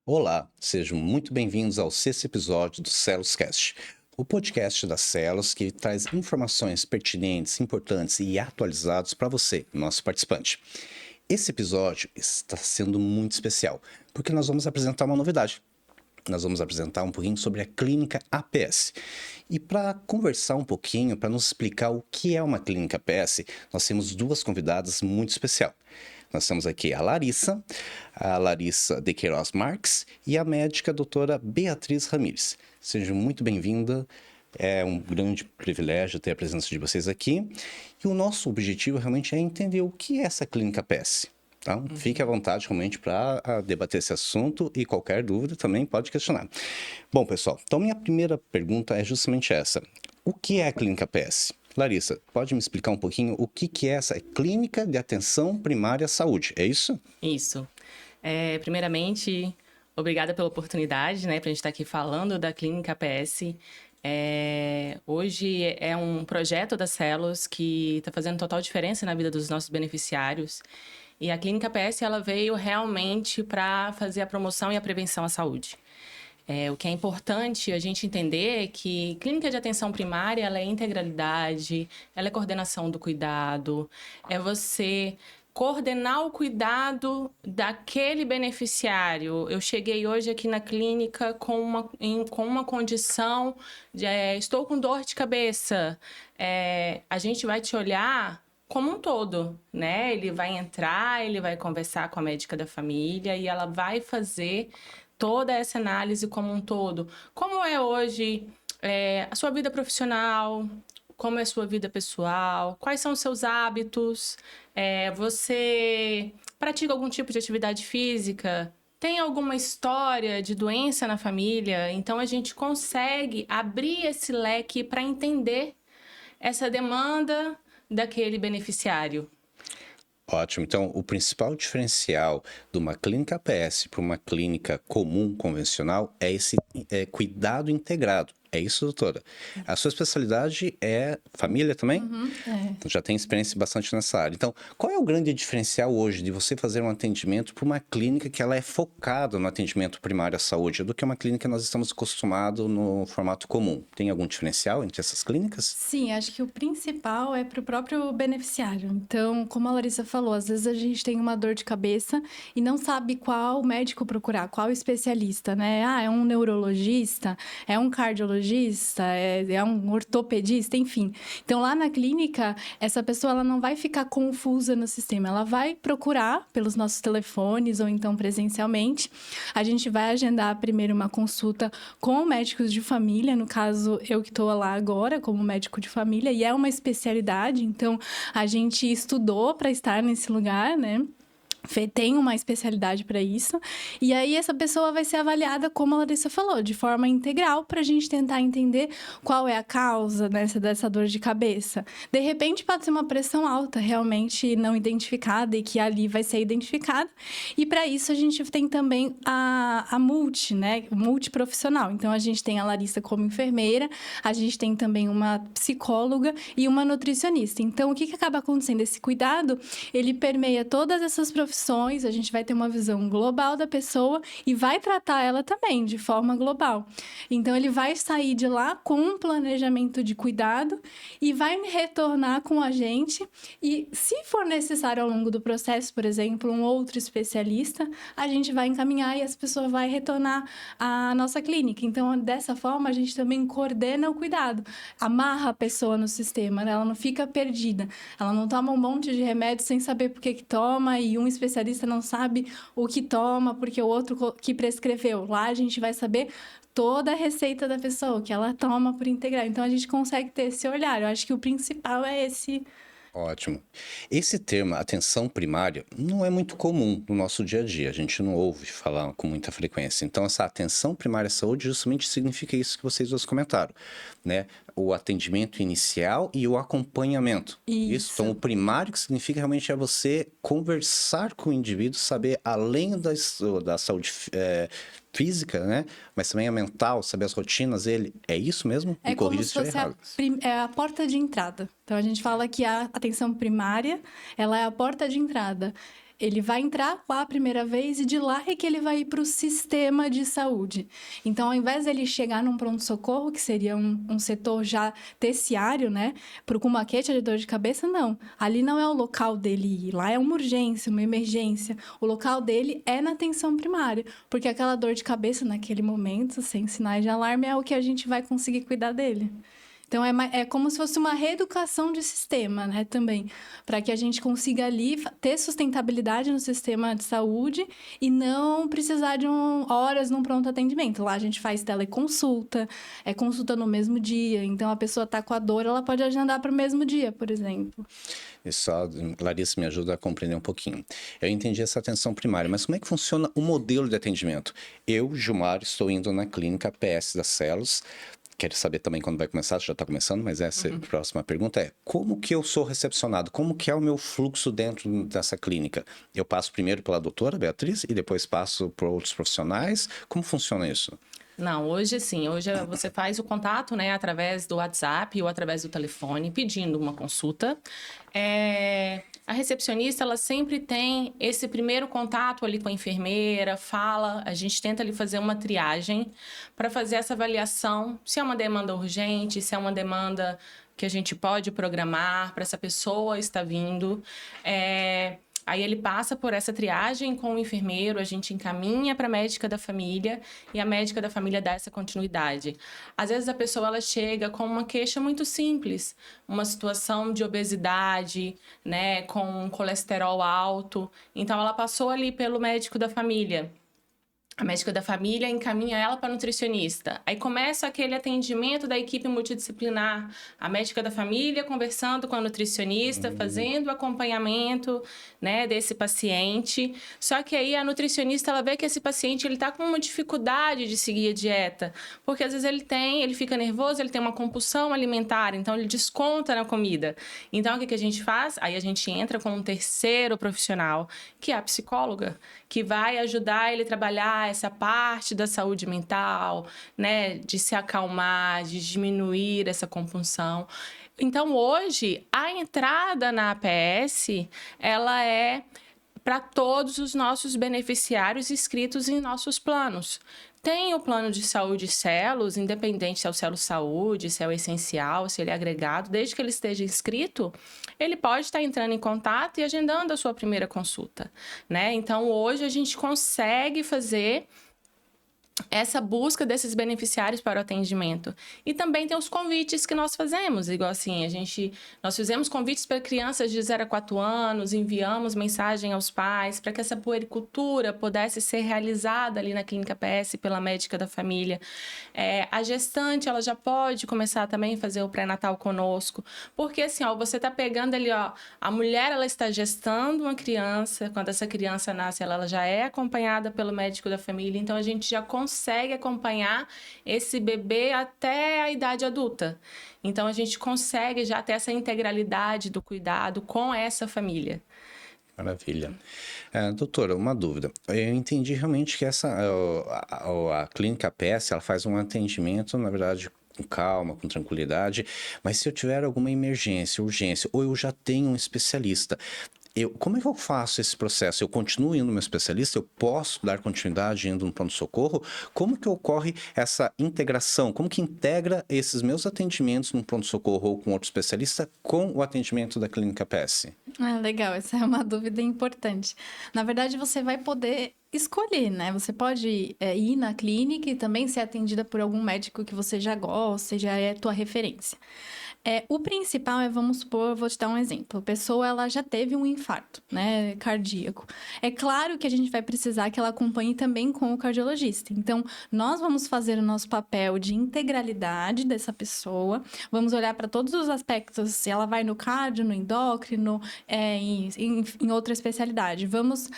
Olá, sejam muito bem-vindos ao sexto episódio do Celos Cast, o podcast da Celos que traz informações pertinentes, importantes e atualizados para você, nosso participante. Esse episódio está sendo muito especial, porque nós vamos apresentar uma novidade. Nós vamos apresentar um pouquinho sobre a clínica APS. E para conversar um pouquinho, para nos explicar o que é uma clínica APS, nós temos duas convidadas muito especiais. Nós temos aqui a Larissa de Queiroz Marques e a médica doutora Beatriz Ramires. Sejam muito bem-vindas. É um grande privilégio ter a presença de vocês aqui. E o nosso objetivo realmente é entender o que é essa clínica APS. Então, fique à vontade realmente para debater esse assunto e qualquer dúvida também pode questionar. Bom, pessoal, então minha primeira pergunta é justamente essa. O que é a clínica APS? Larissa, pode me explicar um pouquinho o que é essa Clínica de Atenção Primária à Saúde, é isso? Isso. Primeiramente, obrigada pela oportunidade, né, para a gente estar aqui falando da Clínica APS. Hoje é um projeto da Celos que está fazendo total diferença na vida dos nossos beneficiários. E a Clínica APS ela veio realmente para fazer a promoção e a prevenção à saúde. O que é importante a gente entender é que clínica de atenção primária ela é integralidade, ela é coordenação do cuidado, é você coordenar o cuidado daquele beneficiário. Eu cheguei hoje aqui na clínica com uma condição de estou com dor de cabeça. A gente vai te olhar como um todo, né? Ele vai entrar, ele vai conversar com a médica da família e ela vai fazer toda essa análise como um todo. Como é hoje a sua vida profissional, como é a sua vida pessoal, quais são os seus hábitos, você pratica algum tipo de atividade física, tem alguma história de doença na família? Então, a gente consegue abrir esse leque para entender essa demanda daquele beneficiário. Ótimo. Então, o principal diferencial de uma clínica APS para uma clínica comum, convencional, é esse cuidado integrado. É isso, doutora? A sua especialidade é família também? Então, já tem experiência bastante nessa área. Então, qual é o grande diferencial hoje de você fazer um atendimento para uma clínica que ela é focada no atendimento primário à saúde do que uma clínica que nós estamos acostumados no formato comum? Tem algum diferencial entre essas clínicas? Sim, acho que o principal é para o próprio beneficiário. Então, como a Larissa falou, às vezes a gente tem uma dor de cabeça e não sabe qual médico procurar, qual especialista, né? Ah, é um neurologista, é um cardiologista, é um ortopedista, enfim. Então, lá na clínica, essa pessoa ela não vai ficar confusa no sistema, ela vai procurar pelos nossos telefones ou então presencialmente. A gente vai agendar primeiro uma consulta com médicos de família, no caso, eu que estou lá agora como médico de família, e é uma especialidade, então a gente estudou para estar nesse lugar, né? Tem uma especialidade para isso, e aí essa pessoa vai ser avaliada, como a Larissa falou, de forma integral, para a gente tentar entender qual é a causa dessa dor de cabeça. De repente, pode ser uma pressão alta, realmente não identificada, e que ali vai ser identificada, e para isso a gente tem também a multi, né? O multiprofissional. Então, a gente tem a Larissa como enfermeira, a gente tem também uma psicóloga e uma nutricionista. Então, o que acaba acontecendo? Esse cuidado, ele permeia todas essas profissões, a gente vai ter uma visão global da pessoa e vai tratar ela também de forma global. Então, ele vai sair de lá com um planejamento de cuidado e vai retornar com a gente. E, se for necessário ao longo do processo, por exemplo, um outro especialista, a gente vai encaminhar e essa pessoa vai retornar à nossa clínica. Então, dessa forma, a gente também coordena o cuidado, amarra a pessoa no sistema, né? Ela não fica perdida, ela não toma um monte de remédio sem saber por que toma e um especialista não sabe o que toma porque o outro que prescreveu. Lá a gente vai saber toda a receita da pessoa, o que ela toma por integral. Então, a gente consegue ter esse olhar. Eu acho que o principal é esse. Ótimo. Esse termo, atenção primária, não é muito comum no nosso dia a dia. A gente não ouve falar com muita frequência. Então, essa atenção primária à saúde justamente significa isso que vocês dois comentaram, né? O atendimento inicial e o acompanhamento. Isso. Então, o primário que significa realmente é você conversar com o indivíduo, saber além da saúde física, né? Mas também a mental, saber as rotinas dele. É isso mesmo? É Me como corrija se se estiver fosse errado. a porta de entrada. Então, a gente fala que a atenção primária, ela é a porta de entrada. Ele vai entrar lá a primeira vez e de lá é que ele vai ir para o sistema de saúde. Então, ao invés dele chegar num pronto-socorro, que seria um setor já terciário, né? Com uma queixa de dor de cabeça, não. Ali não é o local dele ir. Lá é uma urgência, uma emergência. O local dele é na atenção primária. Porque aquela dor de cabeça, naquele momento, sem sinais de alarme, é o que a gente vai conseguir cuidar dele. Então, é como se fosse uma reeducação de sistema, né, também, para que a gente consiga ali ter sustentabilidade no sistema de saúde e não precisar de horas num pronto atendimento. Lá a gente faz teleconsulta, consulta no mesmo dia, então a pessoa está com a dor, ela pode agendar para o mesmo dia, por exemplo. Isso, Larissa, me ajuda a compreender um pouquinho. Eu entendi essa atenção primária, mas como é que funciona o modelo de atendimento? Eu, Gilmar, estou indo na clínica PS das Células. Quero saber também quando vai começar, já está começando, mas essa próxima pergunta é: como que eu sou recepcionado? Como que é o meu fluxo dentro dessa clínica? Eu passo primeiro pela doutora Beatriz e depois passo por outros profissionais? Como funciona isso? Não, hoje sim, hoje você faz o contato, né, através do WhatsApp ou através do telefone, pedindo uma consulta. A recepcionista, ela sempre tem esse primeiro contato ali com a enfermeira, a gente tenta ali fazer uma triagem para fazer essa avaliação, se é uma demanda urgente, se é uma demanda que a gente pode programar para essa pessoa estar vindo. Aí ele passa por essa triagem com o enfermeiro, a gente encaminha para a médica da família e a médica da família dá essa continuidade. Às vezes a pessoa ela chega com uma queixa muito simples, uma situação de obesidade, né, com colesterol alto. Então ela passou ali pelo médico da família. A médica da família encaminha ela para a nutricionista. Aí começa aquele atendimento da equipe multidisciplinar. A médica da família conversando com a nutricionista, fazendo o acompanhamento, né, desse paciente. Só que aí a nutricionista ela vê que esse paciente ele está com uma dificuldade de seguir a dieta. Porque às vezes ele fica nervoso, ele tem uma compulsão alimentar, então ele desconta na comida. Então o que a gente faz? Aí a gente entra com um terceiro profissional, que é a psicóloga, que vai ajudar ele a trabalhar essa parte da saúde mental, né, de se acalmar, de diminuir essa compulsão. Então, hoje, a entrada na APS, ela é para todos os nossos beneficiários inscritos em nossos planos. Tem o plano de saúde Celos, independente se é o Celo Saúde, se é o essencial, se ele é agregado, desde que ele esteja inscrito, ele pode estar entrando em contato e agendando a sua primeira consulta, né? Então, hoje a gente consegue fazer essa busca desses beneficiários para o atendimento. E também tem os convites que nós fazemos, igual assim, nós fizemos convites para crianças de 0 a 4 anos, enviamos mensagem aos pais para que essa puericultura pudesse ser realizada ali na clínica PS pela médica da família. A gestante, ela já pode começar também a fazer o pré-natal conosco, porque assim, você está pegando ali, a mulher, ela está gestando uma criança, quando essa criança nasce, ela já é acompanhada pelo médico da família, então a gente já consegue acompanhar esse bebê até a idade adulta. Então, a gente consegue já ter essa integralidade do cuidado com essa família. Maravilha. Doutora, uma dúvida. Eu entendi realmente que a clínica PS, ela faz um atendimento, na verdade, com calma, com tranquilidade, mas se eu tiver alguma emergência, urgência, ou eu já tenho um especialista, como é que eu faço esse processo? Eu continuo indo no meu especialista? Eu posso dar continuidade indo no pronto-socorro? Como que ocorre essa integração? Como que integra esses meus atendimentos no pronto-socorro ou com outro especialista com o atendimento da clínica PS? Legal, essa é uma dúvida importante. Na verdade, você vai poder escolher, né? Você pode ir na clínica e também ser atendida por algum médico que você já gosta, já é tua referência. O principal vamos supor, vou te dar um exemplo. A pessoa, ela já teve um infarto, né, cardíaco. É claro que a gente vai precisar que ela acompanhe também com o cardiologista. Então, nós vamos fazer o nosso papel de integralidade dessa pessoa. Vamos olhar para todos os aspectos, se ela vai no cardio, no endócrino, em outra especialidade. Vamos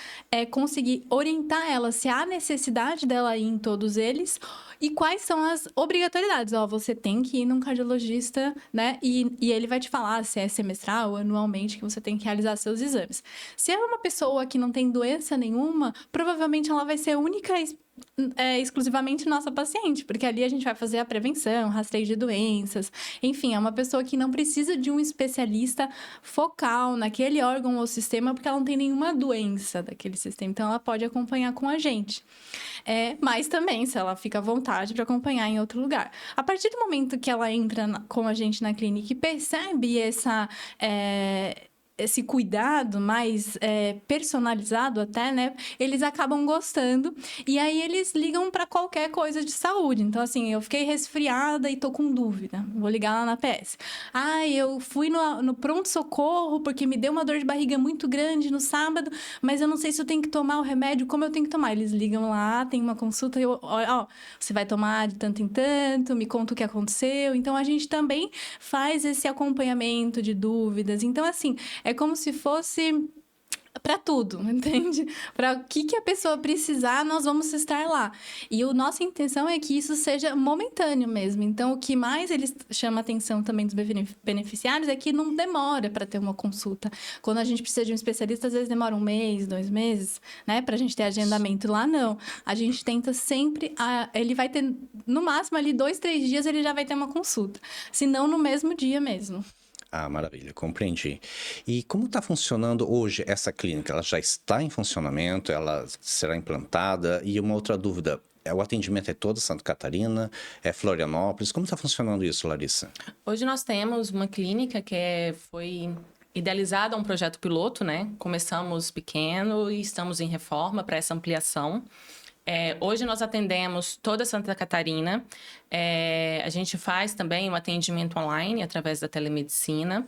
conseguir orientar ela se há necessidade dela ir em todos eles E quais são as obrigatoriedades? Ó, você tem que ir num cardiologista, né? E ele vai te falar se é semestral ou anualmente que você tem que realizar seus exames. Se é uma pessoa que não tem doença nenhuma, provavelmente ela vai ser única exclusivamente nossa paciente, porque ali a gente vai fazer a prevenção, rastreio de doenças, enfim, é uma pessoa que não precisa de um especialista focal naquele órgão ou sistema, porque ela não tem nenhuma doença daquele sistema, então ela pode acompanhar com a gente. Mas também, se ela fica à vontade para acompanhar em outro lugar. A partir do momento que ela entra com a gente na clínica e percebe esse cuidado mais personalizado até, né? Eles acabam gostando e aí eles ligam para qualquer coisa de saúde. Então, assim, eu fiquei resfriada e tô com dúvida. Vou ligar lá na PS. Eu fui no pronto-socorro porque me deu uma dor de barriga muito grande no sábado, mas eu não sei se eu tenho que tomar o remédio, como eu tenho que tomar. Eles ligam lá, tem uma consulta e você vai tomar de tanto em tanto, me conta o que aconteceu. Então, a gente também faz esse acompanhamento de dúvidas. Então, assim, é como se fosse para tudo, entende? Para o que a pessoa precisar, nós vamos estar lá. E a nossa intenção é que isso seja momentâneo mesmo. Então, o que mais eles chama a atenção também dos beneficiários é que não demora para ter uma consulta. Quando a gente precisa de um especialista, às vezes demora 1 mês, 2 meses, né? Para a gente ter agendamento. Lá, não. A gente tenta sempre... ele vai ter, no máximo, ali 2, 3 dias, ele já vai ter uma consulta. Se não, no mesmo dia mesmo. Ah, maravilha, compreendi. E como está funcionando hoje essa clínica? Ela já está em funcionamento? Ela será implantada? E uma outra dúvida, o atendimento é todo Santa Catarina? É Florianópolis? Como está funcionando isso, Larissa? Hoje nós temos uma clínica que foi idealizada um projeto piloto, né? Começamos pequeno e estamos em reforma para essa ampliação. Hoje nós atendemos toda Santa Catarina. A gente faz também um atendimento online através da telemedicina.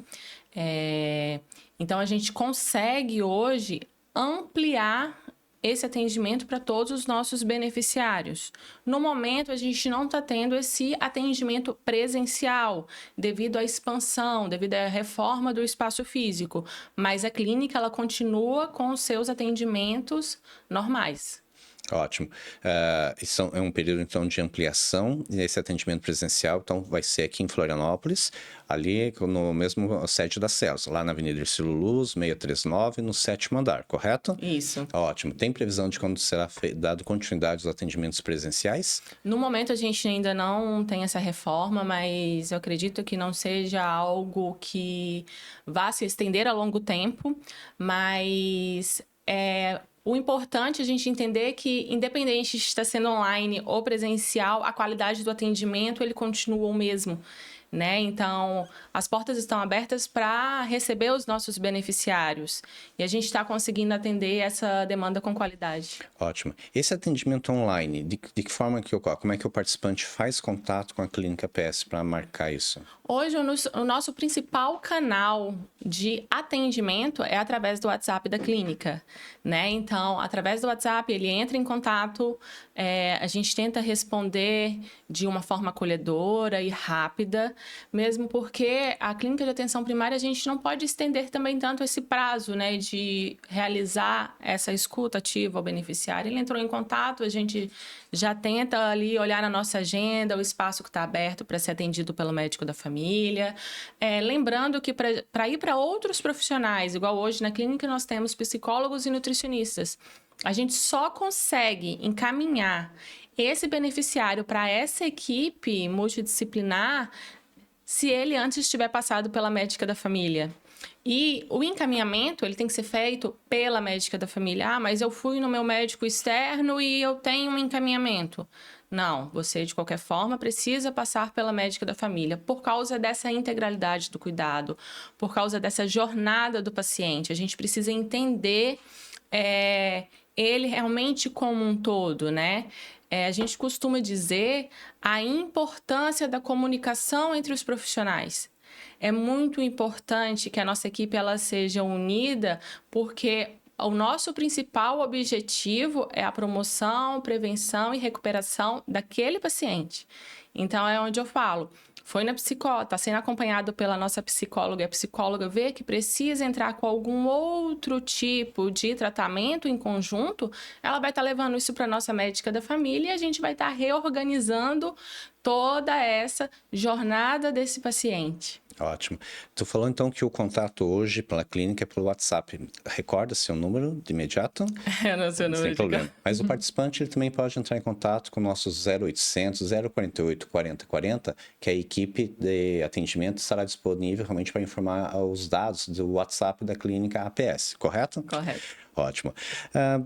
Então, a gente consegue hoje ampliar esse atendimento para todos os nossos beneficiários. No momento, a gente não está tendo esse atendimento presencial, devido à expansão, devido à reforma do espaço físico. Mas a clínica, ela continua com os seus atendimentos normais. Ótimo. Isso é um período, então, de ampliação desse atendimento presencial. Então, vai ser aqui em Florianópolis, ali no mesmo sede da Celos, lá na Avenida Ercílio Luz, 639, no 7º andar, correto? Isso. Ótimo. Tem previsão de quando será dado continuidade aos atendimentos presenciais? No momento, a gente ainda não tem essa reforma, mas eu acredito que não seja algo que vá se estender a longo tempo, mas o importante é a gente entender que, independente de estar sendo online ou presencial, a qualidade do atendimento ele continua o mesmo, né? Então, as portas estão abertas para receber os nossos beneficiários e a gente está conseguindo atender essa demanda com qualidade. Ótimo. Esse atendimento online, de que forma que ocorre? Como é que o participante faz contato com a Clínica PS para marcar isso? Hoje, o nosso principal canal de atendimento é através do WhatsApp da clínica, né? Então, através do WhatsApp, ele entra em contato, a gente tenta responder de uma forma acolhedora e rápida, mesmo porque a clínica de atenção primária, a gente não pode estender também tanto esse prazo, né, de realizar essa escuta ativa ao beneficiário. Ele entrou em contato, a gente já tenta ali olhar na nossa agenda o espaço que está aberto para ser atendido pelo médico da família. Lembrando que para ir para outros profissionais, igual hoje na clínica nós temos psicólogos e nutricionistas, a gente só consegue encaminhar esse beneficiário para essa equipe multidisciplinar se ele antes tiver passado pela médica da família. E o encaminhamento, ele tem que ser feito pela médica da família. Mas eu fui no meu médico externo e eu tenho um encaminhamento. Não, você, de qualquer forma, precisa passar pela médica da família por causa dessa integralidade do cuidado, por causa dessa jornada do paciente. A gente precisa entender ele realmente como um todo, né? A gente costuma dizer a importância da comunicação entre os profissionais. É muito importante que a nossa equipe ela seja unida, porque o nosso principal objetivo é a promoção, prevenção e recuperação daquele paciente. Então, é onde eu falo, foi na psicóloga, está sendo acompanhado pela nossa psicóloga, e a psicóloga vê que precisa entrar com algum outro tipo de tratamento em conjunto, ela vai estar levando isso para a nossa médica da família e a gente vai estar reorganizando toda essa jornada desse paciente. Ótimo. Tu falou então que o contato hoje pela clínica é pelo WhatsApp. Recorda seu número de imediato? Eu não sei o número Sem de problema. Mas o participante ele também pode entrar em contato com o nosso 0800 048 4040, que a equipe de atendimento estará disponível realmente para informar os dados do WhatsApp da clínica APS, correto? Correto. Ótimo.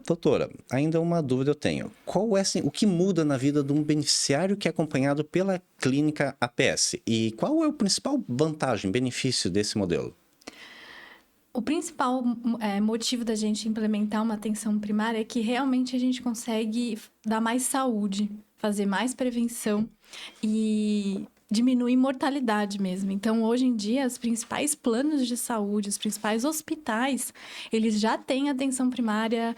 Doutora, ainda uma dúvida eu tenho. Qual é o que muda na vida de um beneficiário que é acompanhado pela clínica APS? E qual é o principal vantagem, benefício desse modelo? O principal motivo da gente implementar uma atenção primária é que realmente a gente consegue dar mais saúde, fazer mais prevenção e diminuir mortalidade mesmo. Então, hoje em dia, os principais planos de saúde, os principais hospitais, eles já têm atenção primária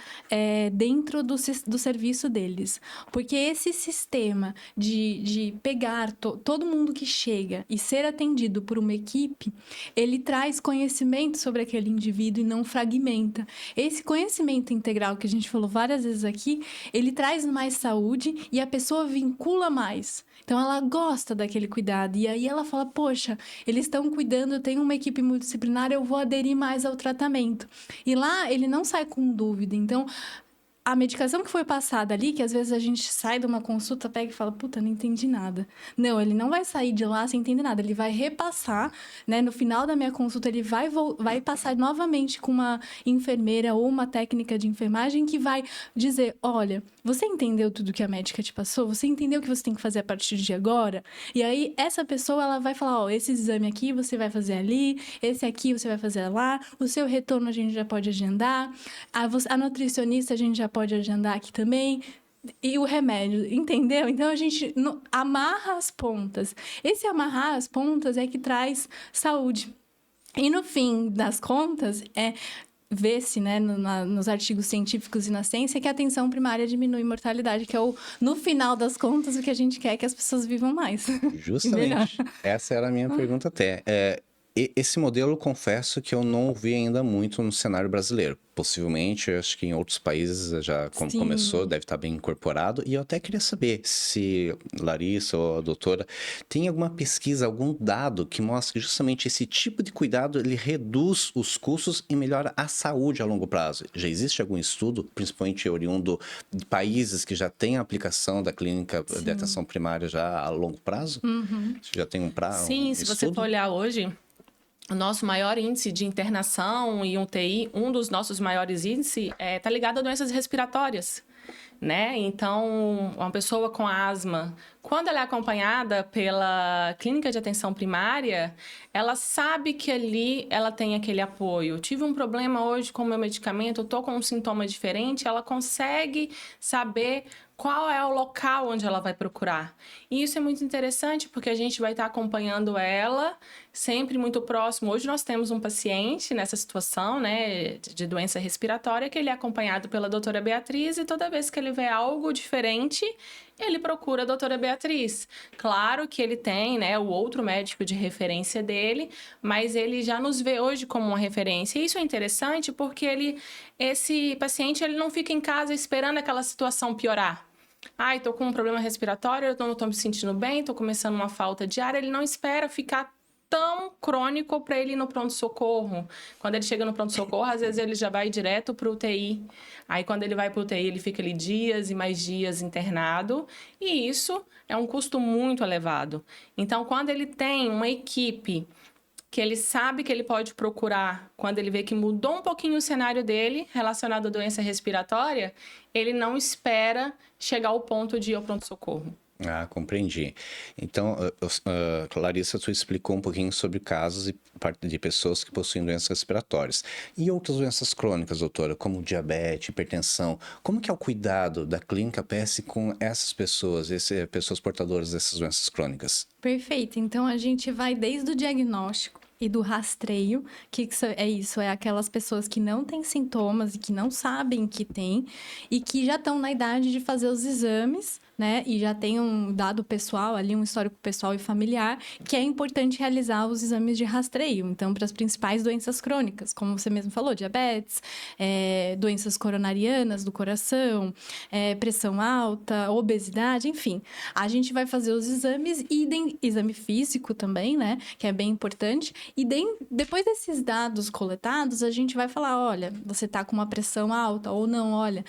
dentro do serviço deles. Porque esse sistema de pegar todo mundo que chega e ser atendido por uma equipe, ele traz conhecimento sobre aquele indivíduo e não fragmenta. Esse conhecimento integral que a gente falou várias vezes aqui, ele traz mais saúde e a pessoa vincula mais. Então, ela gosta daquele cuidado. E aí, ela fala, poxa, eles estão cuidando, eu tenho uma equipe multidisciplinar, eu vou aderir mais ao tratamento. E lá, ele não sai com dúvida. Então, a medicação que foi passada ali, que às vezes a gente sai de uma consulta, pega e fala, puta, não entendi nada. Não, ele não vai sair de lá sem entender nada. Ele vai repassar, né? No final da minha consulta, ele vai passar novamente com uma enfermeira ou uma técnica de enfermagem que vai dizer, olha, você entendeu tudo que a médica te passou? Você entendeu o que você tem que fazer a partir de agora? E aí, essa pessoa, ela vai falar, ó, esse exame aqui você vai fazer ali, esse aqui você vai fazer lá, o seu retorno a gente já pode agendar, a nutricionista a gente já pode agendar aqui também, e o remédio, entendeu? Então, a gente amarra as pontas. Esse amarrar as pontas é que traz saúde. E no fim das contas, vê-se, né, nos artigos científicos e na ciência, que a atenção primária diminui mortalidade, que é no final das contas, o que a gente quer é que as pessoas vivam mais. Justamente. Essa era a minha pergunta até. Esse modelo, confesso que eu não ouvi ainda muito no cenário brasileiro. Possivelmente, eu acho que em outros países já começou, deve estar bem incorporado. E eu até queria saber se Larissa ou a doutora tem alguma pesquisa, algum dado que mostre justamente esse tipo de cuidado, ele reduz os custos e melhora a saúde a longo prazo. Já existe algum estudo, principalmente oriundo de países que já têm a aplicação da clínica de atenção primária já a longo prazo? Uhum. Você já tem um prazo? Sim, se você for olhar hoje, o nosso maior índice de internação e UTI, um dos nossos maiores índices, está ligado a doenças respiratórias, né? Então, uma pessoa com asma, quando ela é acompanhada pela clínica de atenção primária, ela sabe que ali ela tem aquele apoio. Tive um problema hoje com o meu medicamento, eu estou com um sintoma diferente, ela consegue saber qual é o local onde ela vai procurar. E isso é muito interessante, porque a gente vai estar acompanhando ela sempre muito próximo. Hoje nós temos um paciente nessa situação, né, de doença respiratória, que ele é acompanhado pela doutora Beatriz, e toda vez que ele vê algo diferente, ele procura a doutora Beatriz. Claro que ele tem, né, o outro médico de referência dele, mas ele já nos vê hoje como uma referência. E isso é interessante porque esse paciente ele não fica em casa esperando aquela situação piorar. Ai, tô com um problema respiratório, eu não tô me sentindo bem, tô começando uma falta de ar. Ele não espera ficar tão crônico para ele ir no pronto-socorro. Quando ele chega no pronto-socorro, às vezes ele já vai direto para o UTI. Aí, quando ele vai para o UTI, ele fica ali dias e mais dias internado. E isso é um custo muito elevado. Então, quando ele tem uma equipe que ele sabe que ele pode procurar, quando ele vê que mudou um pouquinho o cenário dele relacionado à doença respiratória, ele não espera chegar ao ponto de ir ao pronto-socorro. Ah, compreendi. Então, Larissa, tu explicou um pouquinho sobre casos de pessoas que possuem doenças respiratórias. E outras doenças crônicas, doutora, como diabetes, hipertensão. Como que é o cuidado da clínica APS com essas pessoas, pessoas portadoras dessas doenças crônicas? Perfeito. Então, a gente vai desde o diagnóstico e do rastreio, que é isso, é aquelas pessoas que não têm sintomas e que não sabem que tem e que já estão na idade de fazer os exames né? E já tem um dado pessoal ali, um histórico pessoal e familiar, que é importante realizar os exames de rastreio. Então, para as principais doenças crônicas, como você mesmo falou, diabetes, doenças coronarianas do coração, pressão alta, obesidade, enfim. A gente vai fazer os exames e exame físico também, né? Que é bem importante. E depois desses dados coletados, a gente vai falar, olha, você tá com uma pressão alta ou não, olha,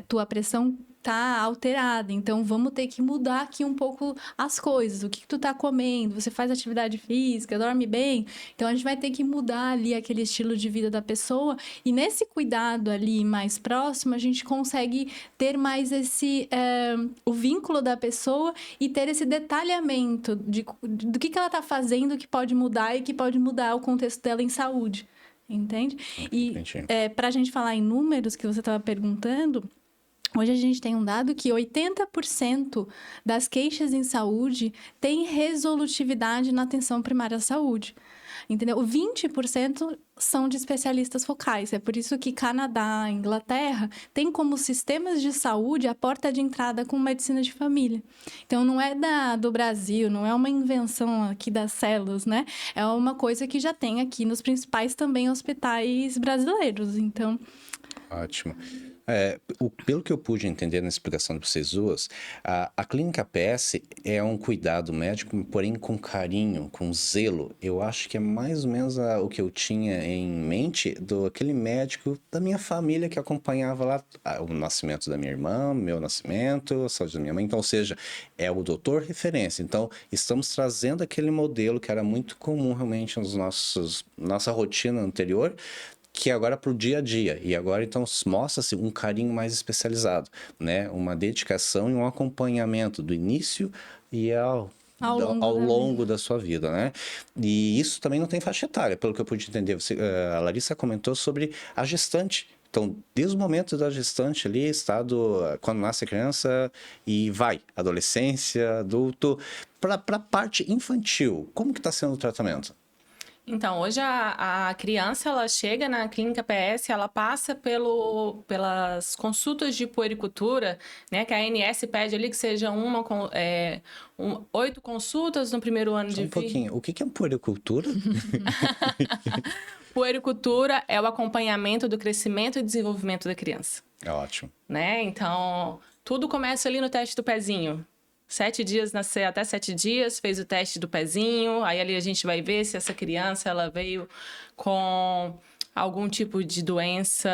tua pressão tá alterada, então vamos ter que mudar aqui um pouco as coisas. O que tu tá comendo? Você faz atividade física, dorme bem? Então a gente vai ter que mudar ali aquele estilo de vida da pessoa, e nesse cuidado ali mais próximo, a gente consegue ter mais o vínculo da pessoa e ter esse detalhamento do que ela tá fazendo que pode mudar e que pode mudar o contexto dela em saúde. Entende? E para a gente falar em números que você estava perguntando, hoje a gente tem um dado que 80% das queixas em saúde têm resolutividade na atenção primária à saúde. Entendeu? 20% são de especialistas focais. É por isso que Canadá, Inglaterra, tem como sistemas de saúde a porta de entrada com medicina de família. Então, não é do Brasil, não é uma invenção aqui das células, né? É uma coisa que já tem aqui nos principais também hospitais brasileiros. Então... Ótimo. Pelo que eu pude entender na explicação de vocês duas, a clínica PS é um cuidado médico, porém com carinho, com zelo. Eu acho que é mais ou menos o que eu tinha em mente aquele médico da minha família que acompanhava lá o nascimento da minha irmã, meu nascimento, a saúde da minha mãe. Então, ou seja, é o doutor referência. Então, estamos trazendo aquele modelo que era muito comum realmente nossa rotina anterior, que agora para o dia a dia. E agora, então, mostra-se um carinho mais especializado, né? Uma dedicação e um acompanhamento do início e ao longo da sua vida, né? E isso também não tem faixa etária, pelo que eu pude entender. A Larissa comentou sobre a gestante. Então, desde o momento da gestante ali, quando nasce a criança e vai, adolescência, adulto, para a parte infantil, como que está sendo o tratamento? Então, hoje a criança, ela chega na clínica PS, ela passa pelas consultas de puericultura, né? Que a ANS pede ali que seja 8 consultas no primeiro ano de vida. Só um pouquinho, o que é puericultura? Puericultura é o acompanhamento do crescimento e desenvolvimento da criança. É ótimo. Né? Então, tudo começa ali no teste do pezinho. 7 dias, nascer até 7 dias, fez o teste do pezinho, aí ali a gente vai ver se essa criança ela veio com algum tipo de doença,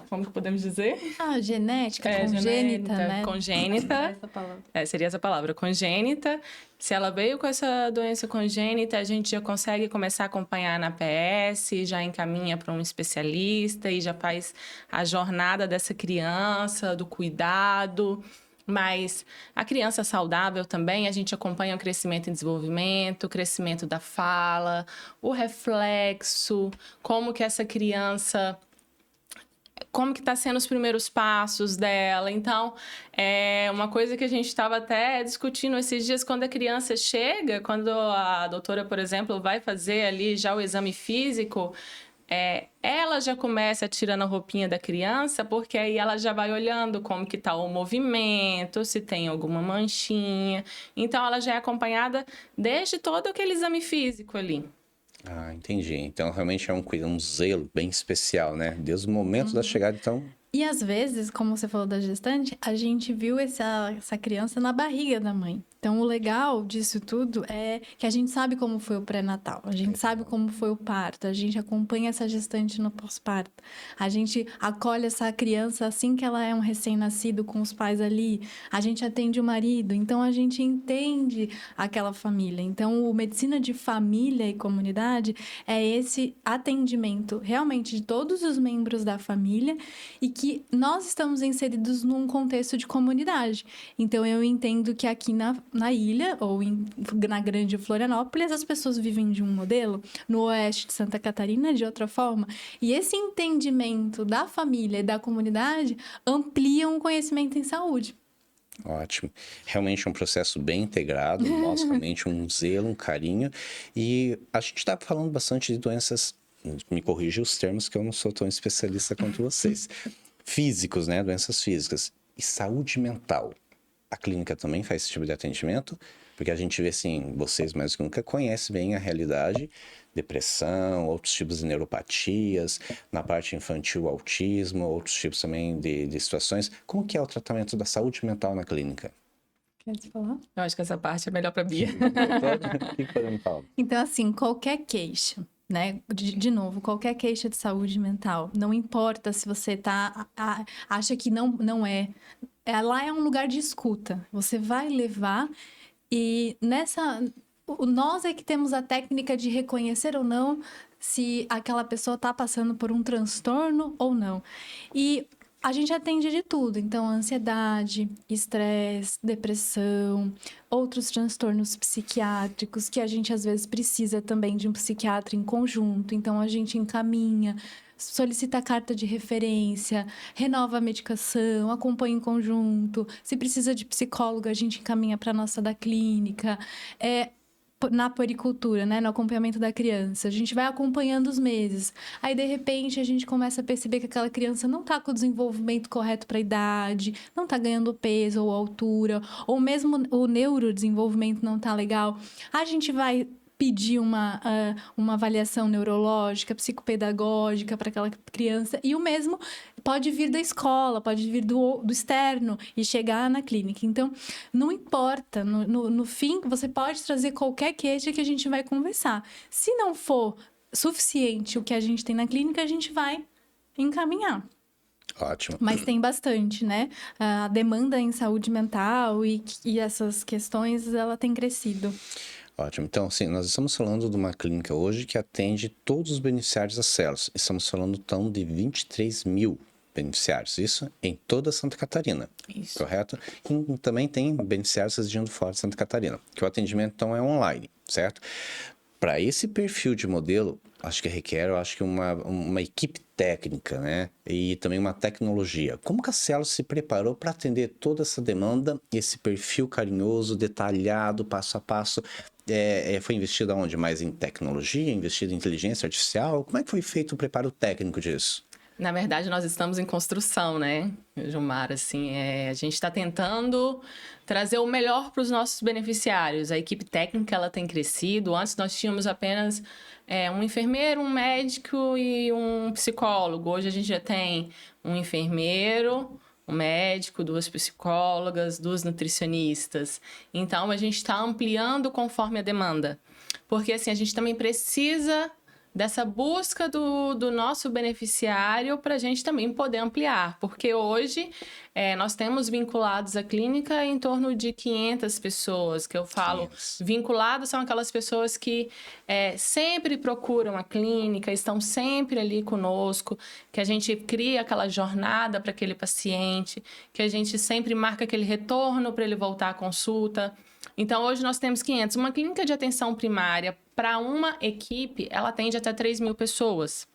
como que podemos dizer? Genética, congênita, né? Congênita. Essa palavra. Seria essa palavra, congênita. Se ela veio com essa doença congênita, a gente já consegue começar a acompanhar na PS, já encaminha para um especialista e já faz a jornada dessa criança, do cuidado. Mas a criança saudável também, a gente acompanha o crescimento e desenvolvimento, o crescimento da fala, o reflexo, como que essa criança... como que está sendo os primeiros passos dela. Então, é uma coisa que a gente estava até discutindo esses dias, quando a criança chega, quando a doutora, por exemplo, vai fazer ali já o exame físico... ela já começa tirando a roupinha da criança, porque aí ela já vai olhando como que tá o movimento, se tem alguma manchinha. Então, ela já é acompanhada desde todo aquele exame físico ali. Ah, entendi. Então, realmente é um zelo bem especial, né? Desde o momento da chegada, então... E às vezes, como você falou da gestante, a gente viu essa criança na barriga da mãe. Então, o legal disso tudo é que a gente sabe como foi o pré-natal, a gente sabe como foi o parto, a gente acompanha essa gestante no pós-parto, a gente acolhe essa criança assim que ela é um recém-nascido com os pais ali, a gente atende o marido, então a gente entende aquela família. Então, o medicina de família e comunidade é esse atendimento realmente de todos os membros da família e que nós estamos inseridos num contexto de comunidade. Então, eu entendo que aqui na ilha, ou na grande Florianópolis, as pessoas vivem de um modelo, no oeste de Santa Catarina, de outra forma. E esse entendimento da família e da comunidade ampliam o conhecimento em saúde. Ótimo. Realmente é um processo bem integrado, mostra realmente um zelo, um carinho. E a gente está falando bastante de doenças, me corrija os termos que eu não sou tão especialista quanto vocês, físicos, né? Doenças físicas. E saúde mental. a clínica também faz esse tipo de atendimento? Porque a gente vê, assim, vocês mais do que nunca conhecem bem a realidade, depressão, outros tipos de neuropatias, na parte infantil, autismo, outros tipos também de situações. Como que é o tratamento da saúde mental na clínica? Quer falar? Eu acho que essa parte é melhor para Bia. O que podemos falar? Então, assim, qualquer queixa, né? De novo, qualquer queixa de saúde mental, não importa se você acha que não é. Lá é um lugar de escuta. Você vai levar e nós é que temos a técnica de reconhecer ou não se aquela pessoa está passando por um transtorno ou não. E a gente atende de tudo, então ansiedade, estresse, depressão, outros transtornos psiquiátricos que a gente às vezes precisa também de um psiquiatra em conjunto, então a gente encaminha, solicita a carta de referência, renova a medicação, acompanha em conjunto, se precisa de psicólogo a gente encaminha para a nossa da clínica, na puericultura, né, no acompanhamento da criança. A gente vai acompanhando os meses. Aí, de repente, a gente começa a perceber que aquela criança não está com o desenvolvimento correto para a idade, não está ganhando peso ou altura, ou mesmo o neurodesenvolvimento não está legal. A gente vai pedir uma avaliação neurológica, psicopedagógica para aquela criança. E o mesmo pode vir da escola, pode vir do externo e chegar na clínica. Então, não importa. No fim, você pode trazer qualquer queixa que a gente vai conversar. Se não for suficiente o que a gente tem na clínica, a gente vai encaminhar. Ótimo. Mas tem bastante, né? A demanda em saúde mental e essas questões, ela tem crescido. Ótimo. Então, sim, nós estamos falando de uma clínica hoje que atende todos os beneficiários das células. Estamos falando, então, de 23 mil beneficiários. Isso em toda Santa Catarina. Isso. Correto? E também tem beneficiários residindo fora de Santa Catarina. Que o atendimento, então, é online, certo? Para esse perfil de modelo, acho que requer, uma equipe técnica, né? E também uma tecnologia. Como que a Células se preparou para atender toda essa demanda, esse perfil carinhoso, detalhado, passo a passo? Foi investido aonde? Mais em tecnologia, investido em inteligência artificial? Como é que foi feito o preparo técnico disso? Na verdade, nós estamos em construção, né, Gilmar? Assim, a gente está tentando trazer o melhor para os nossos beneficiários. A equipe técnica ela tem crescido. Antes nós tínhamos apenas um enfermeiro, um médico e um psicólogo. Hoje a gente já tem um enfermeiro, um médico, 2 psicólogas, 2 nutricionistas. Então, a gente está ampliando conforme a demanda. Porque, assim, a gente também precisa dessa busca do nosso beneficiário para a gente também poder ampliar. Porque hoje nós temos vinculados à clínica em torno de 500 pessoas, que eu falo. 500. Vinculados são aquelas pessoas que sempre procuram a clínica, estão sempre ali conosco, que a gente cria aquela jornada para aquele paciente, que a gente sempre marca aquele retorno para ele voltar à consulta. Então, hoje nós temos 500. Uma clínica de atenção primária, para uma equipe, ela atende até 3 mil pessoas.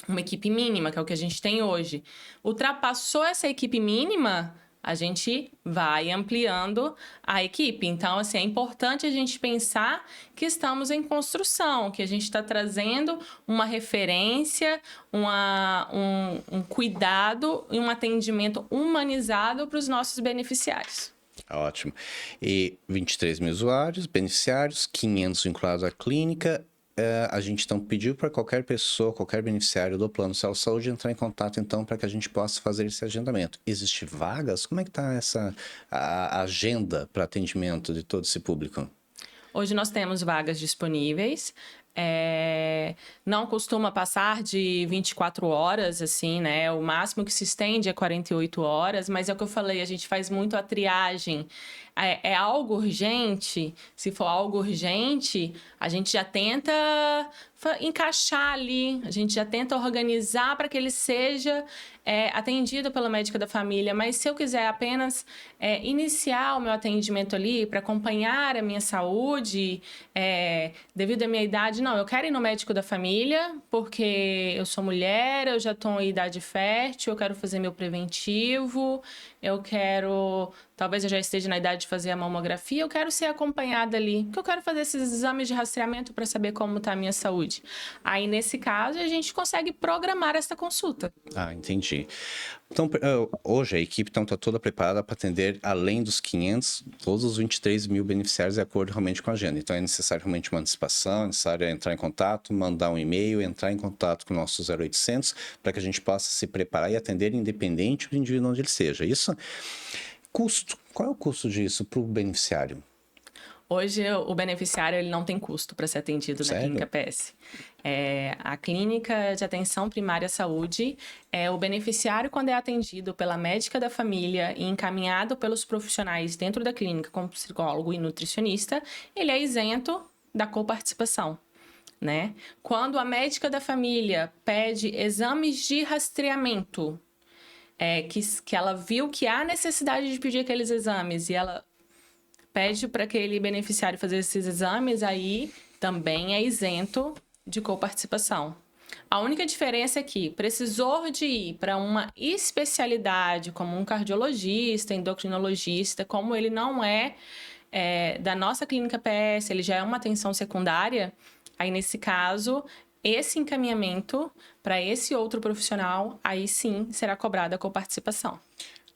Uma equipe mínima, que é o que a gente tem hoje. Ultrapassou essa equipe mínima, a gente vai ampliando a equipe. Então, assim, é importante a gente pensar que estamos em construção, que a gente está trazendo uma referência, um cuidado e um atendimento humanizado para os nossos beneficiários. Ótimo. E 23 mil usuários, beneficiários, 500 vinculados à clínica. A gente então pediu para qualquer pessoa, qualquer beneficiário do Plano Células Saúde entrar em contato então para que a gente possa fazer esse agendamento. Existem vagas? Como é que está a agenda para atendimento de todo esse público? Hoje nós temos vagas disponíveis. Não costuma passar de 24 horas, assim, né? O máximo que se estende é 48 horas, mas é o que eu falei, a gente faz muito a triagem. É algo urgente? Se for algo urgente, a gente já tenta encaixar ali, a gente já tenta organizar para que ele seja atendido pela médica da família. Mas se eu quiser apenas iniciar o meu atendimento ali para acompanhar a minha saúde, devido à minha idade, não, eu quero ir no médico da família porque eu sou mulher, eu já estou em idade fértil, eu quero fazer meu preventivo, eu quero... Talvez eu já esteja na idade de fazer a mamografia, eu quero ser acompanhada ali, porque eu quero fazer esses exames de rastreamento para saber como está a minha saúde. saúde. Aí, nesse caso, a gente consegue programar essa consulta. Ah, entendi. Então, hoje a equipe está toda preparada para atender, além dos 500, todos os 23 mil beneficiários de acordo realmente com a agenda. Então, é necessário realmente uma antecipação, é necessário entrar em contato, mandar um e-mail, entrar em contato com o nosso 0800, para que a gente possa se preparar e atender independente do indivíduo onde ele seja. Isso. Custo. Qual é o custo disso para o beneficiário? Hoje, o beneficiário ele não tem custo para ser atendido na Clínica PS. A Clínica de Atenção Primária à Saúde, o beneficiário, quando é atendido pela médica da família e encaminhado pelos profissionais dentro da clínica, como psicólogo e nutricionista, ele é isento da coparticipação, né? Quando a médica da família pede exames de rastreamento, que ela viu que há necessidade de pedir aqueles exames e ela pede para aquele beneficiário fazer esses exames, aí também é isento de coparticipação. A única diferença é que precisou de ir para uma especialidade, como um cardiologista, endocrinologista, como ele não é da nossa clínica PS, ele já é uma atenção secundária, aí nesse caso, esse encaminhamento para esse outro profissional, aí sim será cobrada a coparticipação.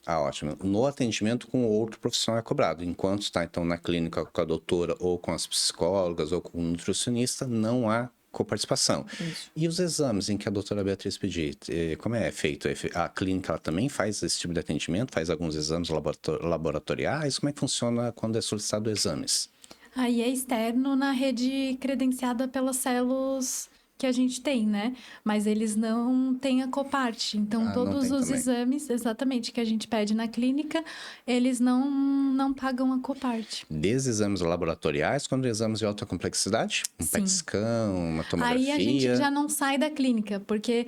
Ah, ótimo. No atendimento com o outro profissional é cobrado. Enquanto está, então, na clínica com a doutora ou com as psicólogas ou com o nutricionista, não há coparticipação. Isso. E os exames em que a doutora Beatriz pedir, como é feito? A clínica ela também faz esse tipo de atendimento? Faz alguns exames laboratoriais? Como é que funciona quando é solicitado exames? Aí é externo na rede credenciada pelas células que a gente tem, né? Mas eles não têm a Copart. Então, todos os exames, exatamente, que a gente pede na clínica, eles não pagam a Copart. Desde exames laboratoriais, quando exames de alta complexidade? Um PET scan, uma tomografia? Aí a gente já não sai da clínica, porque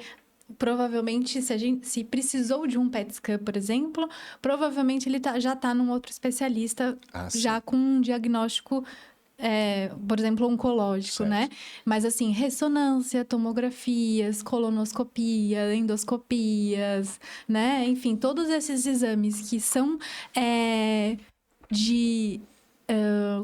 provavelmente, se precisou de um PET scan, por exemplo, provavelmente ele já está num outro especialista, já com um diagnóstico, por exemplo, oncológico, certo, né? Mas, assim, ressonância, tomografias, colonoscopia, endoscopias, né? Enfim, todos esses exames que são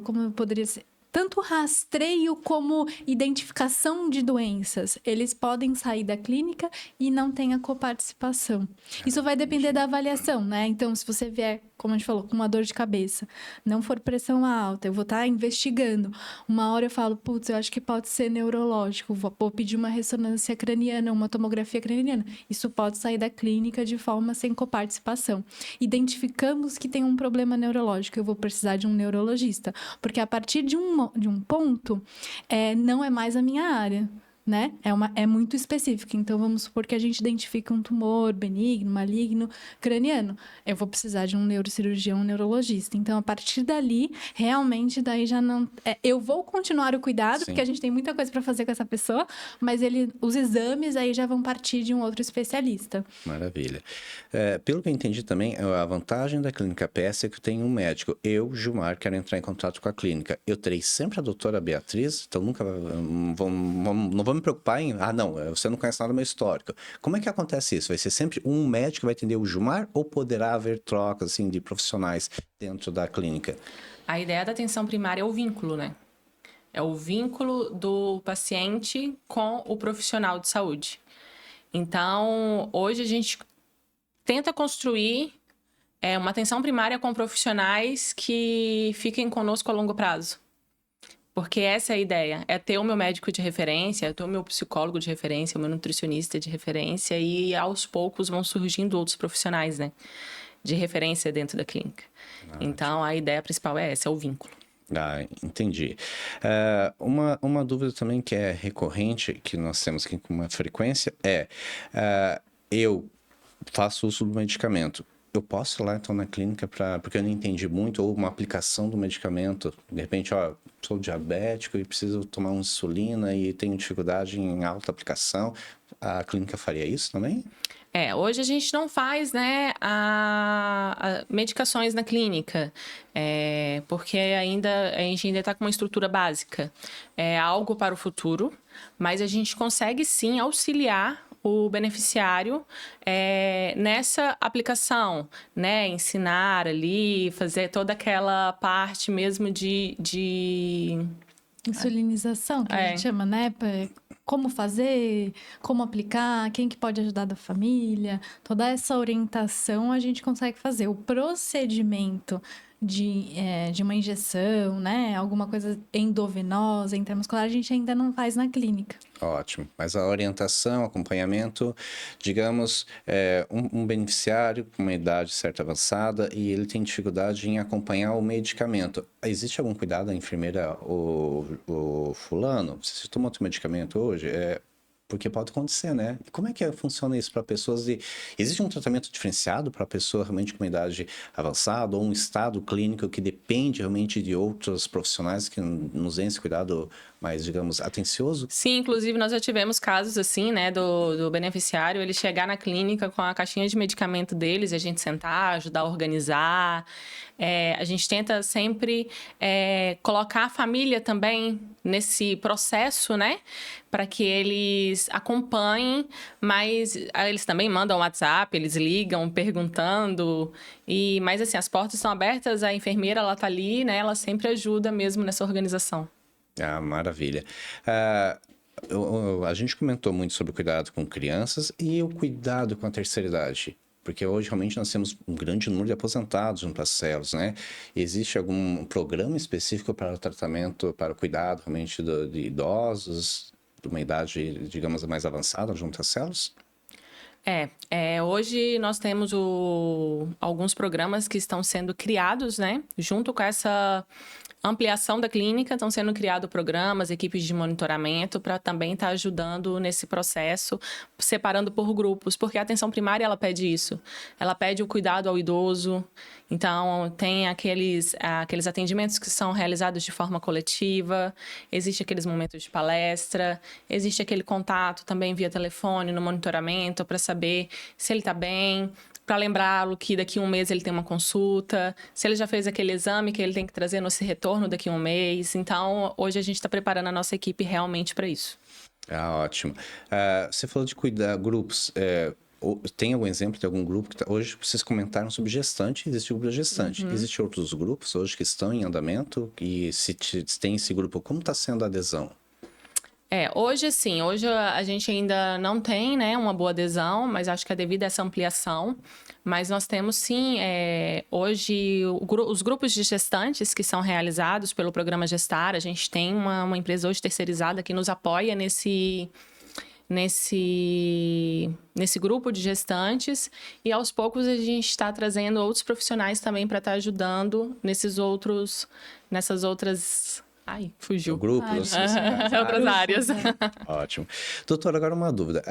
como eu poderia ser? Tanto rastreio como identificação de doenças, eles podem sair da clínica e não tem a coparticipação. Isso vai depender da avaliação, né? Então, se você vier, como a gente falou, com uma dor de cabeça, não for pressão alta, eu vou estar investigando. Uma hora eu falo, putz, eu acho que pode ser neurológico, vou pedir uma ressonância craniana, uma tomografia craniana. Isso pode sair da clínica de forma sem coparticipação. Identificamos que tem um problema neurológico, eu vou precisar de um neurologista, porque a partir de um ponto, não é mais a minha área, né? É muito específico. Então, vamos supor que a gente identifica um tumor benigno, maligno, craniano. Eu vou precisar de um neurocirurgião, um neurologista. Então, a partir dali, realmente, daí já não... eu vou continuar o cuidado, sim, porque a gente tem muita coisa para fazer com essa pessoa, mas os exames aí já vão partir de um outro especialista. Maravilha. Pelo que eu entendi também, a vantagem da Clínica PS é que eu tenho um médico. Eu, Gilmar, quero entrar em contato com a clínica. Eu terei sempre a doutora Beatriz, então nunca... não vou me preocupar em... você não conhece nada do meu histórico. Como é que acontece isso? Vai ser sempre um médico que vai atender o Gilmar ou poderá haver trocas, assim, de profissionais dentro da clínica? A ideia da atenção primária é o vínculo, né? É o vínculo do paciente com o profissional de saúde. Então, hoje a gente tenta construir uma atenção primária com profissionais que fiquem conosco a longo prazo. Porque essa é a ideia, é ter o meu médico de referência, é ter o meu psicólogo de referência, o meu nutricionista de referência e aos poucos vão surgindo outros profissionais, né? De referência dentro da clínica. Então, a ideia principal é essa, é o vínculo. Ah, entendi. Uma dúvida também que é recorrente, que nós temos aqui com uma frequência, eu faço uso do medicamento. Eu posso ir lá, então, na clínica, porque eu não entendi muito, ou uma aplicação do medicamento. De repente, sou diabético e preciso tomar uma insulina e tenho dificuldade em alta aplicação. A clínica faria isso também? Hoje a gente não faz, né, medicações na clínica, porque a gente ainda está com uma estrutura básica. É algo para o futuro, mas a gente consegue sim auxiliar o beneficiário nessa aplicação, né? Ensinar ali, fazer toda aquela parte mesmo de... Insulinização, que a gente chama, né? como fazer, como aplicar, quem que pode ajudar da família, toda essa orientação a gente consegue fazer. O procedimento de uma injeção, né, alguma coisa endovenosa, intramuscular, a gente ainda não faz na clínica. Ótimo. Mas a orientação, acompanhamento, digamos, um beneficiário com uma idade certa avançada e ele tem dificuldade em acompanhar o medicamento. Existe algum cuidado da enfermeira, o fulano? Você toma outro medicamento hoje? Porque pode acontecer, né? Como é que funciona isso para pessoas? Existe um tratamento diferenciado para a pessoa realmente com uma idade avançada ou um estado clínico que depende realmente de outros profissionais que nos deem esse cuidado mais, digamos, atencioso? Sim, inclusive nós já tivemos casos assim, né, do beneficiário ele chegar na clínica com a caixinha de medicamento deles e a gente sentar, ajudar a organizar. A gente tenta sempre colocar a família também nesse processo, né? Para que eles acompanhem, mas eles também mandam WhatsApp, eles ligam perguntando. Mas assim, as portas estão abertas, a enfermeira ela tá ali, né? Ela sempre ajuda mesmo nessa organização. Ah, maravilha. A gente comentou muito sobre o cuidado com crianças e o cuidado com a terceira idade. Porque hoje realmente nós temos um grande número de aposentados junto às células, né? Existe algum programa específico para o tratamento, para o cuidado realmente de idosos, de uma idade, digamos, mais avançada junto às células? Hoje nós temos alguns programas que estão sendo criados, né? Junto com essa ampliação da clínica, estão sendo criados programas, equipes de monitoramento para também estar ajudando nesse processo, separando por grupos, porque a atenção primária ela pede isso. Ela pede o cuidado ao idoso. Então, tem aqueles atendimentos que são realizados de forma coletiva, existe aqueles momentos de palestra, existe aquele contato também via telefone, no monitoramento, para saber se ele está bem, para lembrá-lo que daqui a um mês ele tem uma consulta, se ele já fez aquele exame que ele tem que trazer no retorno daqui a um mês. Então, hoje a gente está preparando a nossa equipe realmente para isso. Ah, ótimo. Você falou de cuidar grupos. Tem algum exemplo de algum grupo que hoje vocês comentaram sobre gestante, existe o grupo de gestante. Existem outros grupos hoje que estão em andamento? E se tem esse grupo, como está sendo a adesão? Hoje a gente ainda não tem, né, uma boa adesão, mas acho que é devido a essa ampliação. Mas nós temos sim, hoje, os grupos de gestantes que são realizados pelo programa Gestar. A gente tem uma empresa hoje terceirizada que nos apoia nesse grupo de gestantes, e aos poucos a gente está trazendo outros profissionais também para estar ajudando nessas outras... Ai, fugiu. Grupos, outras áreas. Ótimo. Doutora, agora uma dúvida.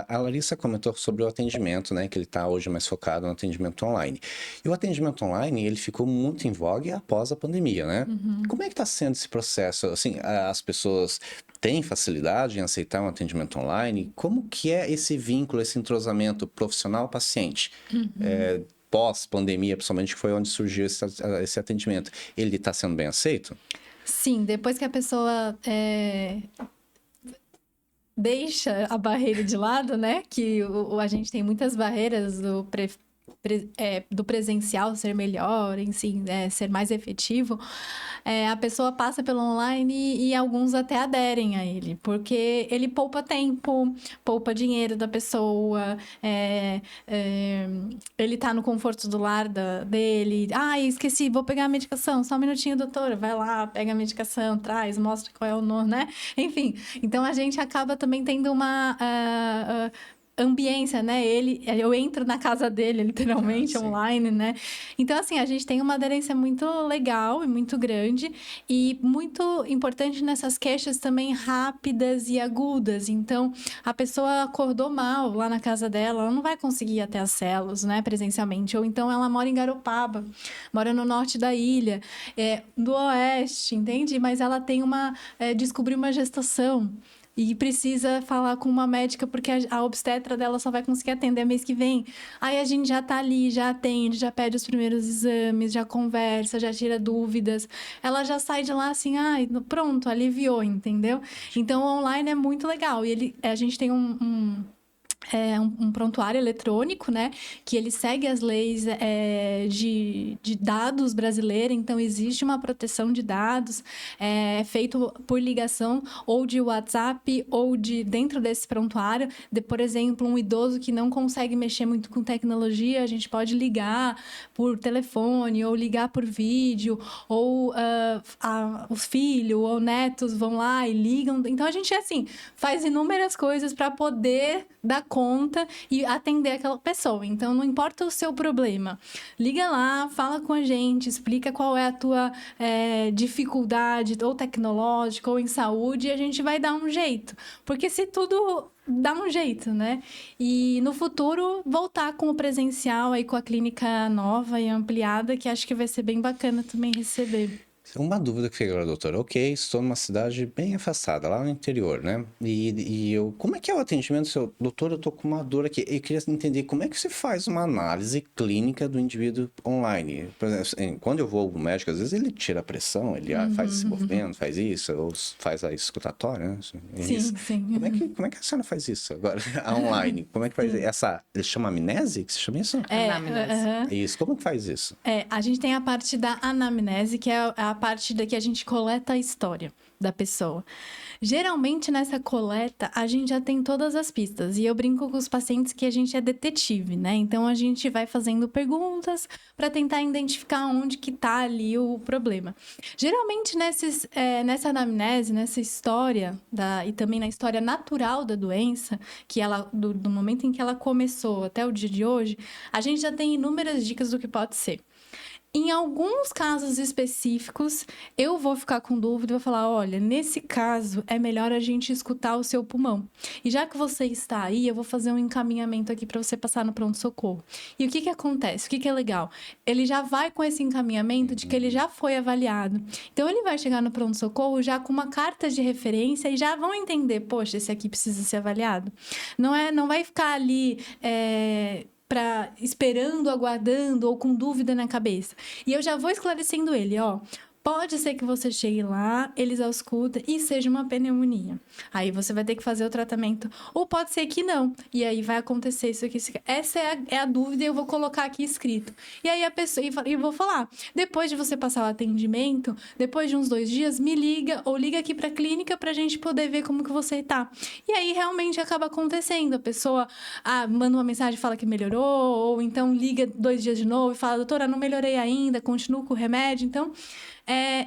A Larissa comentou sobre o atendimento, né? Que ele está hoje mais focado no atendimento online. E o atendimento online, ele ficou muito em voga após a pandemia, né? Como é que está sendo esse processo? Assim, as pessoas têm facilidade em aceitar um atendimento online? Como que é esse vínculo, esse entrosamento profissional-paciente? Pós-pandemia, principalmente, que foi onde surgiu esse atendimento. Ele está sendo bem aceito? Sim, depois que a pessoa deixa a barreira de lado, né? Que a gente tem muitas barreiras do presencial ser melhor, enfim, ser mais efetivo, a pessoa passa pelo online e alguns até aderem a ele, porque ele poupa tempo, poupa dinheiro da pessoa, ele tá no conforto do lar dele. Esqueci, vou pegar a medicação, só um minutinho, doutora, vai lá, pega a medicação, traz, mostra qual é o nome, né? Enfim, então a gente acaba também tendo uma... ambiência, né? Eu entro na casa dele, literalmente, online, né? Então, assim, a gente tem uma aderência muito legal e muito grande, e muito importante nessas queixas também rápidas e agudas. Então, a pessoa acordou mal lá na casa dela, ela não vai conseguir ir até as células, né, presencialmente. Ou então ela mora em Garopaba, mora no norte da ilha, do oeste, entende? Mas ela tem descobriu uma gestação e precisa falar com uma médica porque a obstetra dela só vai conseguir atender mês que vem. Aí a gente já tá ali, já atende, já pede os primeiros exames, já conversa, já tira dúvidas. Ela já sai de lá assim, pronto, aliviou, entendeu? Então, o online é muito legal. E a gente tem um prontuário eletrônico, né? Que ele segue as leis de dados brasileiras, então existe uma proteção de dados, feito por ligação ou de WhatsApp ou de dentro desse prontuário. Por exemplo, um idoso que não consegue mexer muito com tecnologia, a gente pode ligar por telefone ou ligar por vídeo, ou os filhos ou netos vão lá e ligam. Então, a gente, assim, faz inúmeras coisas para poder dar conta e atender aquela pessoa. Então, não importa o seu problema. Liga lá, fala com a gente, explica qual é a tua dificuldade, ou tecnológica, ou em saúde, e a gente vai dar um jeito. Porque se tudo dá um jeito, né? E no futuro, voltar com o presencial aí, com a clínica nova e ampliada, que acho que vai ser bem bacana também receber. Uma dúvida que fica agora, doutora. Ok, estou numa cidade bem afastada, lá no interior, né? Como é que é o atendimento? Doutor, eu tô com uma dor aqui. Eu queria entender como é que você faz uma análise clínica do indivíduo online. Por exemplo, quando eu vou ao médico, às vezes ele tira a pressão, ele faz esse movimento, faz isso, ou faz a escutatória, né? Sim. Como é que a senhora faz isso agora, online? Como é que faz essa... Ele chama amnese? Que se chama isso? Anamnese. Isso, como que faz isso? A gente tem a parte da anamnese, que é a parte da que a gente coleta a história da pessoa. Geralmente, nessa coleta, a gente já tem todas as pistas. E eu brinco com os pacientes que a gente é detetive, né? Então, a gente vai fazendo perguntas para tentar identificar onde que tá ali o problema. Geralmente, nessa anamnese, nessa história, e também na história natural da doença, que do momento em que ela começou até o dia de hoje, a gente já tem inúmeras dicas do que pode ser. Em alguns casos específicos, eu vou ficar com dúvida e vou falar, olha, nesse caso, é melhor a gente escutar o seu pulmão. E já que você está aí, eu vou fazer um encaminhamento aqui para você passar no pronto-socorro. E o que acontece? O que é legal? Ele já vai com esse encaminhamento de que ele já foi avaliado. Então, ele vai chegar no pronto-socorro já com uma carta de referência e já vão entender, poxa, esse aqui precisa ser avaliado. Não vai ficar ali... esperando, aguardando ou com dúvida na cabeça. E eu já vou esclarecendo ele, ó. Pode ser que você chegue lá, eles auscultem e seja uma pneumonia. Aí você vai ter que fazer o tratamento. Ou pode ser que não. E aí vai acontecer isso aqui. Essa é a dúvida e eu vou colocar aqui escrito. E aí a pessoa... E vou falar. Depois de você passar o atendimento, depois de uns 2 dias, me liga ou liga aqui pra clínica pra gente poder ver como que você tá. E aí realmente acaba acontecendo. A pessoa manda uma mensagem e fala que melhorou. Ou então liga 2 dias de novo e fala, doutora, não melhorei ainda, continuo com o remédio. Então...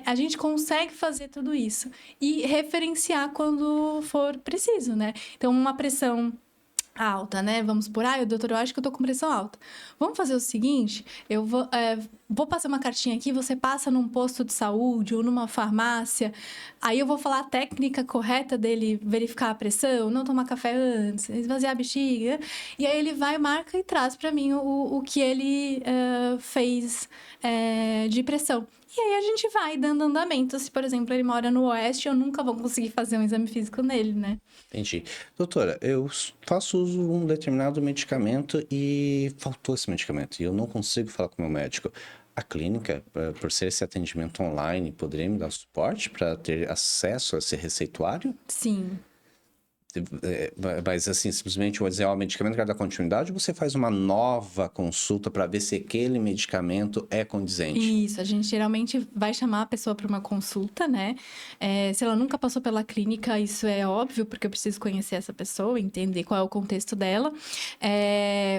a gente consegue fazer tudo isso e referenciar quando for preciso, né? Então, uma pressão alta, né? Vamos supor, doutor, eu acho que eu tô com pressão alta. Vamos fazer o seguinte, eu vou passar uma cartinha aqui, você passa num posto de saúde ou numa farmácia, aí eu vou falar a técnica correta dele verificar a pressão, não tomar café antes, esvaziar a bexiga, e aí ele vai, marca e traz para mim o que ele fez de pressão. E aí a gente vai dando andamento. Se, por exemplo, ele mora no Oeste, eu nunca vou conseguir fazer um exame físico nele, né? Entendi. Doutora, eu faço uso de um determinado medicamento e faltou esse medicamento. E eu não consigo falar com o meu médico. A clínica, por ser esse atendimento online, poderia me dar suporte para ter acesso a esse receituário? Sim. Mas assim, simplesmente vou dizer, o medicamento quer dar continuidade, ou você faz uma nova consulta para ver se aquele medicamento é condizente? Isso, a gente geralmente vai chamar a pessoa para uma consulta, né? Se ela nunca passou pela clínica, isso é óbvio, porque eu preciso conhecer essa pessoa, entender qual é o contexto dela,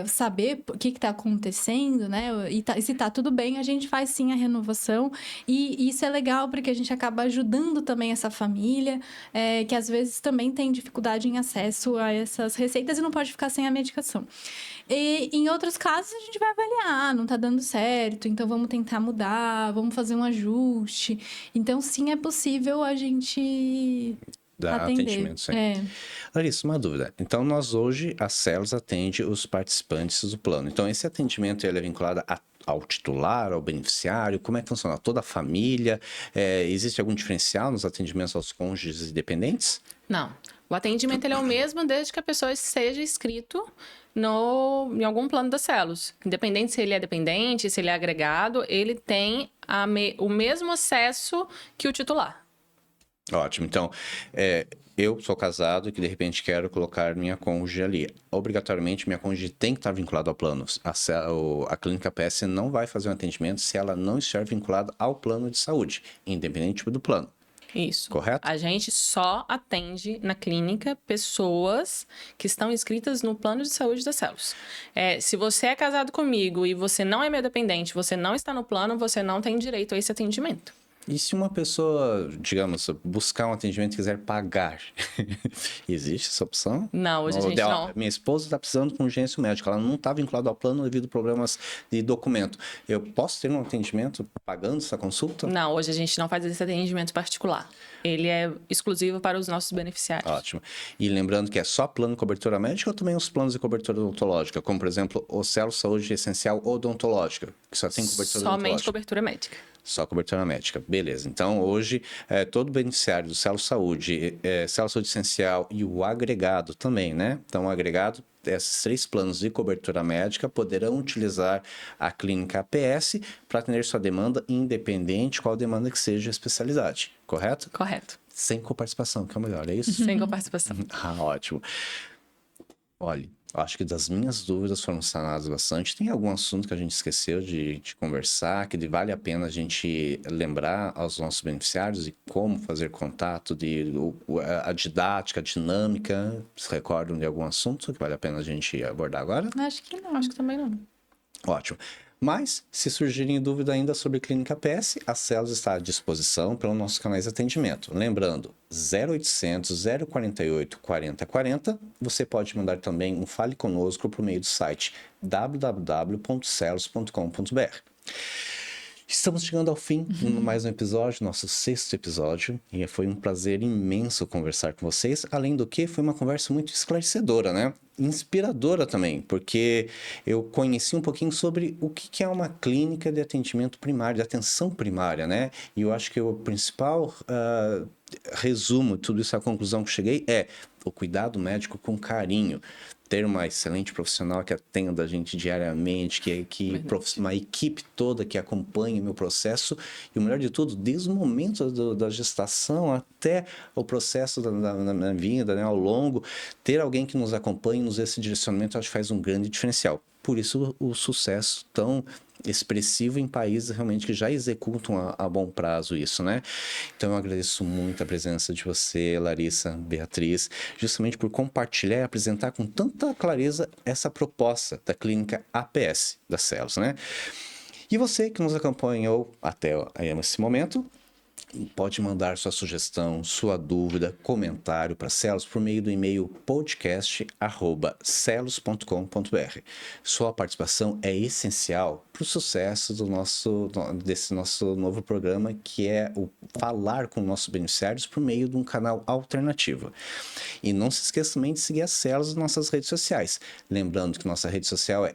saber o que está acontecendo, né? E se tá tudo bem, a gente faz sim a renovação. E isso é legal, porque a gente acaba ajudando também essa família, que às vezes também tem dificuldade em acesso a essas receitas e não pode ficar sem a medicação. E em outros casos, a gente vai avaliar, não tá dando certo, então vamos tentar mudar, vamos fazer um ajuste. Então, sim, é possível a gente atendimento, sim. Larissa, uma dúvida. Então, nós hoje, a Células atende os participantes do plano. Então, esse atendimento ele é vinculado ao titular, ao beneficiário? Como é que funciona? Toda a família? Existe algum diferencial nos atendimentos aos cônjuges e dependentes? Não. O atendimento ele é o mesmo desde que a pessoa seja inscrito em algum plano da Células. Independente se ele é dependente, se ele é agregado, ele tem o mesmo acesso que o titular. Ótimo. Então, eu sou casado e que de repente quero colocar minha cônjuge ali. Obrigatoriamente, minha cônjuge tem que estar vinculada ao plano. A clínica APS não vai fazer um atendimento se ela não estiver vinculada ao plano de saúde, independente do plano. Isso. Correto? A gente só atende na clínica pessoas que estão inscritas no plano de saúde da Céus. Se você é casado comigo e você não é meu dependente, você não está no plano, você não tem direito a esse atendimento. E se uma pessoa, digamos, buscar um atendimento e quiser pagar, existe essa opção? Não, hoje a gente não. Minha esposa está precisando com urgência médica, ela não está vinculada ao plano devido a problemas de documento. Eu posso ter um atendimento pagando essa consulta? Não, hoje a gente não faz esse atendimento particular. Ele é exclusivo para os nossos beneficiários. Ótimo. E lembrando que é só plano de cobertura médica ou também os planos de cobertura odontológica, como, por exemplo, o Celo Saúde Essencial Odontológica, que só tem cobertura Somente odontológica? cobertura médica. Só cobertura médica. Beleza. Então, hoje, todo beneficiário do Celo Saúde, Celo Saúde Essencial e o agregado também, né? Então, o agregado, esses 3 planos de cobertura médica poderão utilizar a clínica APS para atender sua demanda, independente qual demanda que seja a especialidade. Correto? Correto. Sem coparticipação, que é o melhor, é isso? Sem coparticipação. Ótimo. Olha, acho que das minhas dúvidas foram sanadas bastante. Tem algum assunto que a gente esqueceu de conversar, que vale a pena a gente lembrar aos nossos beneficiários e como fazer contato, a didática, a dinâmica? Se recordam de algum assunto que vale a pena a gente abordar agora? Acho que não. Acho que também não. Ótimo. Mas, se surgirem dúvida ainda sobre Clínica PS, a Céus está à disposição pelos nossos canais de atendimento. Lembrando, 0800 048 4040. Você pode mandar também um Fale Conosco por meio do site www.celos.com.br. Estamos chegando ao fim de mais um episódio, nosso 6º episódio, e foi um prazer imenso conversar com vocês. Além do que, foi uma conversa muito esclarecedora, né? Inspiradora também, porque eu conheci um pouquinho sobre o que é uma clínica de atendimento primário, de atenção primária, né? E eu acho que o principal resumo de tudo isso, a conclusão que cheguei é o cuidado médico com carinho. Ter uma excelente profissional que atenda a gente diariamente, uma equipe toda que acompanhe o meu processo e o melhor de tudo, desde o momento da gestação até o processo da minha vida, né, ao longo, ter alguém que nos acompanhe, nos dê esse direcionamento, acho que faz um grande diferencial. Por isso o sucesso tão expressivo em países realmente que já executam a bom prazo isso, né? Então eu agradeço muito a presença de você, Larissa, Beatriz, justamente por compartilhar e apresentar com tanta clareza essa proposta da clínica APS da Celos, né? E você que nos acompanhou até esse momento, pode mandar sua sugestão, sua dúvida, comentário para Celos por meio do e-mail podcast@celos.com.br. Sua participação é essencial para o sucesso desse nosso novo programa, que é o falar com nossos beneficiários por meio de um canal alternativo. E não se esqueça também de seguir a Celos nas nossas redes sociais. Lembrando que nossa rede social é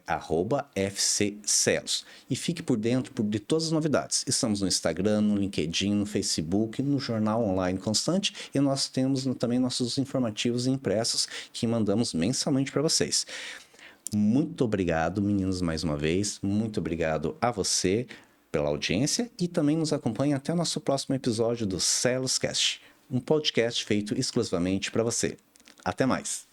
@FCCelos. E fique por dentro de todas as novidades. Estamos no Instagram, no LinkedIn, no Facebook, no Jornal Online Constante, e nós temos também nossos informativos impressos que mandamos mensalmente para vocês. Muito obrigado, meninos, mais uma vez. Muito obrigado a você pela audiência e também nos acompanhe até o nosso próximo episódio do Celos Cast, um podcast feito exclusivamente para você. Até mais.